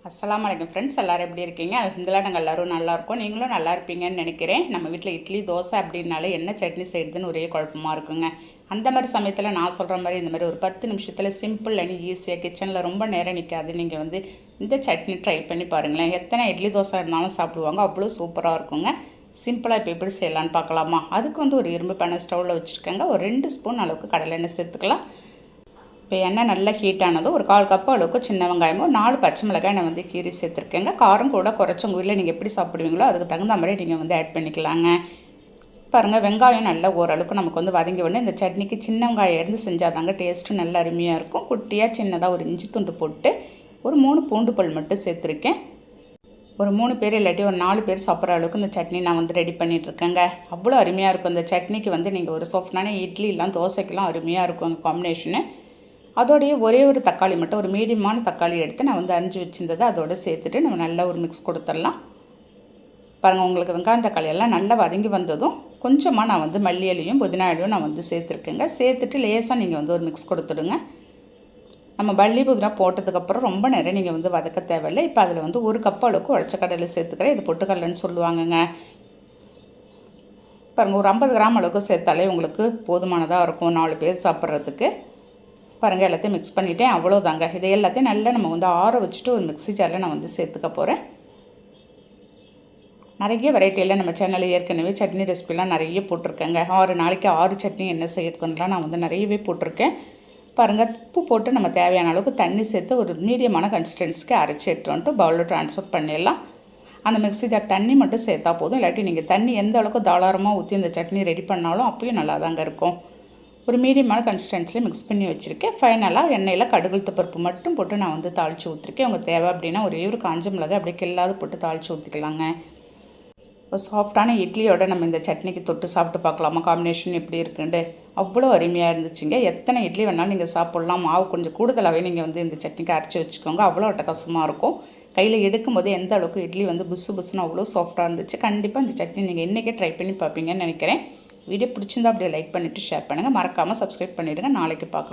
அஸ்ஸலாமு அலைக்கும் ஃப்ரெண்ட்ஸ், எல்லோரும் எப்படி இருக்கீங்க? அல்ஹம்துலில்லாஹ் நாங்கள் எல்லோரும் நல்லாயிருக்கோம். நீங்களும் நல்லா இருப்பீங்கன்னு நினைக்கிறேன். நம்ம வீட்டில் இட்லி தோசை அப்படின்னாலே என்ன சட்னி செய்கிறதுன்னு ஒரே குழப்பமாக இருக்குங்க. அந்த மாதிரி சமயத்தில் நான் சொல்கிற மாதிரி இந்த மாதிரி ஒரு 10 நிமிஷத்தில் சிம்பிள் அண்ட் ஈஸியாக கிச்சனில் ரொம்ப நேரம் நிற்காது. நீங்கள் வந்து இந்த சட்னி ட்ரை பண்ணி பாருங்களேன். எத்தனை இட்லி தோசை இருந்தாலும் சாப்பிடுவாங்க. அவ்வளோ சூப்பராக இருக்குங்க. சிம்பிளாக இப்போ எப்படி செய்யலான்னு பார்க்கலாமா? அதுக்கு வந்து ஒரு இரும்பு பேனை ஸ்டவ்வில் வச்சுருக்கேங்க. ஒரு 2 ஸ்பூன் அளவுக்கு கடலை எண்ணெய் சேர்த்துக்கலாம். இப்போ எண்ணெய் நல்லா ஹீட் ஆனதும் ஒரு 1/4 கப் அளவுக்கு சின்ன வெங்காயமும் 4 பச்சை மிளகாய் நான் வந்து கீரி சேர்த்துருக்கேங்க. காரம் கூட குறைச்ச உங்கள் வீட்டில் நீங்கள் எப்படி சாப்பிடுவீங்களோ அதுக்கு தகுந்த மாதிரி நீங்கள் வந்து ஆட் பண்ணிக்கலாங்க. பாருங்கள், வெங்காயம் நல்லா ஓரளவுக்கு நமக்கு வந்து வதங்கி உடனே இந்த சட்னிக்கு சின்ன வெங்காயம் இருந்து செஞ்சால் தாங்க டேஸ்ட்டு நல்லா அருமையாக இருக்கும். குட்டியாக சின்னதாக ஒரு இஞ்சி துண்டு போட்டு ஒரு 3 பூண்டு பல் மட்டும் சேர்த்துருக்கேன். ஒரு 3 பேர் இல்லாட்டி ஒரு 4 பேர் சாப்பிட்ற அளவுக்கு இந்த சட்னி நான் வந்து ரெடி பண்ணிகிட்ருக்கேங்க. அவ்வளோ அருமையாக இருக்கும். இந்த சட்னிக்கு வந்து நீங்கள் ஒரு சாஃப்டான இட்லி இல்லை தோசைக்கெல்லாம் அருமையாக இருக்கும் அந்த காம்பினேஷனு. அதோடைய ஒரே ஒரு தக்காளி மட்டும், ஒரு மீடியமான தக்காளி எடுத்து நான் வந்து அரிஞ்சு வச்சுருந்ததை அதோடு சேர்த்துட்டு நம்ம நல்லா ஒரு மிக்ஸ் கொடுத்துடலாம். பாருங்கள், உங்களுக்கு வெங்காயம் தக்காளி எல்லாம் நல்லா வதங்கி வந்ததும் கொஞ்சமாக நான் வந்து மல்லி இலையும் புதினா இலையும் நான் வந்து சேர்த்துருக்கேங்க. சேர்த்துட்டு லேசாக நீங்கள் வந்து ஒரு மிக்ஸ் கொடுத்துடுங்க. நம்ம மல்லி புதினா போட்டதுக்கப்புறம் ரொம்ப நேரம் நீங்கள் வந்து வதக்க தேவையில்லை. இப்போ அதில் வந்து 1 கப் அளவுக்கு உடச்ச கடலை சேர்த்துக்கிறேன். இது பொட்டுக்கடலைன்னு சொல்லுவாங்கங்க. பாருங்கள், ஒரு 50 கிராம் அளவுக்கு சேர்த்தாலே உங்களுக்கு போதுமானதாக இருக்கும் 4 பேர் சாப்பிட்றதுக்கு. பாருங்கள், எல்லாத்தையும் மிக்ஸ் பண்ணிவிட்டேன். அவ்வளோதாங்க. இதை எல்லாத்தையும் நல்லா நம்ம வந்து ஆற வச்சுட்டு ஒரு மிக்ஸி ஜாரில் நான் வந்து சேர்த்துக்க போகிறேன். நிறைய வெரைட்டியில் நம்ம சேனலில் ஏற்கனவே சட்னி ரெசிபிலாம் நிறைய போட்டிருக்கேங்க. 6 நாளைக்கு 6 சட்னி என்ன செய்யறதுலாம் நான் வந்து நிறையவே போட்டிருக்கேன். பாருங்கள், உப்பு போட்டு நம்ம தேவையான அளவுக்கு தண்ணி சேர்த்து ஒரு மீடியமான கன்சிஸ்டன்சிக்கு அரைச்சி எடுத்து வந்துட்டு பவுலில் ட்ரான்ஸ்ஃபர் பண்ணிடலாம். அந்த மிக்ஸி ஜார் தண்ணி மட்டும் சேர்த்தா போதும். இல்லாட்டி நீங்கள் தண்ணி எந்த அளவுக்கு தாராளமாக ஊற்றி இந்த சட்னி ரெடி பண்ணாலும் அப்பயும் நல்லா தாங்க இருக்கும். ஒரு மீடியமான கன்சிஸ்டன்சியில் மிக்ஸ் பண்ணி வச்சுருக்கேன். ஃபைனலாக எண்ணெயில் கடுகு பருப்பு மட்டும் போட்டு நான் வந்து தாளித்து ஊற்றிருக்கேன். உங்களுக்கு தேவை அப்படின்னா ஒரே ஒரு காஞ்ச மிளகாய் அப்படியே கில்லாது போட்டு தாளித்து ஊற்றிக்கலாங்க. ஒரு சாஃப்டான இட்லியோட நம்ம இந்த சட்னிக்கு தொட்டு சாப்பிட்டு பார்க்கலாமா காம்பினேஷன் எப்படி இருக்குன்ட்டு. அவ்வளோ அருமையாக இருந்துச்சுங்க. எத்தனை இட்லி வேணாலும் நீங்கள் சாப்பிட்லாம். மாவு கொஞ்சம் கூடுதலாகவே நீங்கள் வந்து இந்த சட்னிக்கு அரைச்சி வச்சுக்கோங்க. அவ்வளோ அட்டகாசமாக இருக்கும். கையில் எடுக்கும்போது எந்த அளவுக்கு இட்லி வந்து புஸ்ஸு புஸ்ஸுன்னு அவ்வளோ சாஃப்டாக இருந்துச்சு. கண்டிப்பாக இந்த சட்னி நீங்கள் இன்றைக்கே ட்ரை பண்ணி பார்ப்பீங்கன்னு நினைக்கிறேன். வீடியோ பிடிச்சிருந்தா அப்படியே லைக் பண்ணிவிட்டு ஷேர் பண்ணுங்கள். மறக்காமல் சப்ஸ்கிரைப் பண்ணிவிடுங்க. நாளைக்கு பார்க்கலாம்.